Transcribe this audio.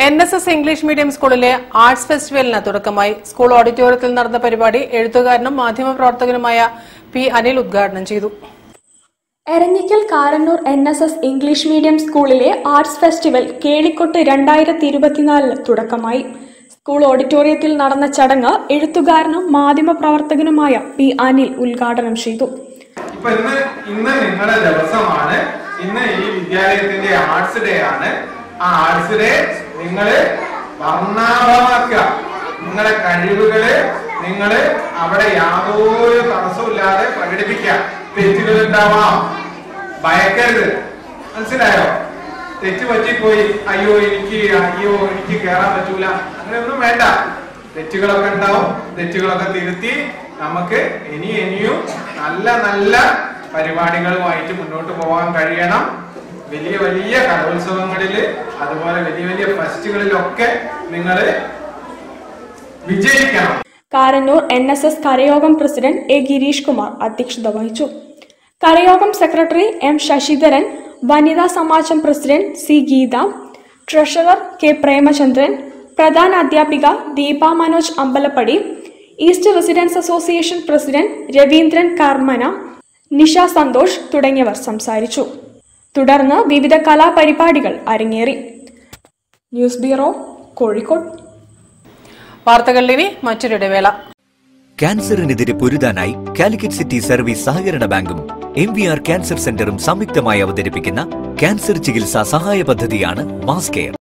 NSS English medium സ്കൂളിലെ arts ഫെസ്റ്റിവലിന് തുടക്കമായി. School ഓഡിറ്റോറിയത്തിൽ നടന്ന പരിപാടി എഴുത്തുകാരനും മാധ്യമപ്രവർത്തകനുമായ പി അനിൽ ഉദ്ഘാടനം ചെയ്തു. Eranhikkal Karannur NSS English medium സ്കൂളിലെ ആർട്സ് ഫെസ്റ്റിവൽ കേളിക്കൊട്ട് 2024 തുടക്കമായി. സ്കൂൾ ഓഡിറ്റോറിയത്തിൽ നടന്ന ചടങ്ങ് എഴുത്തുകാരനും മാധ്യമപ്രവർത്തകനുമായ പി അനിൽ ഉദ്ഘാടനം ചെയ്തു. ഇന്ന് നിങ്ങളുടെ ദിവസമാണ്. ഇന്ന് ഈ വിദ്യാലയത്തിന്റെ ആർട്സ് ഡേ ആണ്. ആ ആർട്സ് ഡേ നിങ്ങള് വർണ്ണാഭമാക്കുക. നിങ്ങളുടെ കഴിവുകള് നിങ്ങള് അവിടെ യാതൊരു തടസ്സമില്ലാതെ പ്രകടിപ്പിക്കുക. തെറ്റുകൾ ഉണ്ടാവാം, ഭയക്കരുത്. മനസ്സിലായോ? തെറ്റ് പറ്റിപ്പോയി, അയ്യോ എനിക്ക് കയറാൻ പറ്റൂല, അങ്ങനെയൊന്നും വേണ്ട. തെറ്റുകളൊക്കെ ഉണ്ടാവും. തെറ്റുകളൊക്കെ തിരുത്തി നമുക്ക് ഇനിയും നല്ല നല്ല പരിപാടികളുമായിട്ട് മുന്നോട്ട് പോകാൻ കഴിയണം. വലിയ കലോത്സവങ്ങളില് അതുപോലെ വലിയ ഫെസ്റ്റുകളിലൊക്കെ നിങ്ങൾ വിജയിക്കണം. കാരന്നൂർ NSS കരയോഗം പ്രസിഡന്റ് A. ഗിരീഷ് കുമാർ അധ്യക്ഷത വഹിച്ചു. കരയോഗം സെക്രട്ടറി M. ശശിധരൻ, വനിതാ സമാജം president C. Geetha, treasurer K. Premachandran, പ്രധാന അധ്യാപിക Deepa Manoj Ambalappadi, east residents association president Raveendran Karmana, Nisha Santhosh തുടങ്ങിയവർ സംസാരിച്ചു. തുടർന്ന് വിവിധ കലാപരിപാടികൾ അരങ്ങേറി. News bureau, Kozhikode. വാർത്തകളിൽ ഇനി മറ്റൊരിടവേള. ക്യാൻസറിനെതിരെ പൊരുതാനായി കാലിക്കറ്റ് സിറ്റി സർവീസ് സഹകരണ ബാങ്കും MVR ക്യാൻസർ സെന്ററും സംയുക്തമായി അവതരിപ്പിക്കുന്ന ക്യാൻസർ ചികിത്സാ സഹായ പദ്ധതിയാണ് മാസ് കെയർ.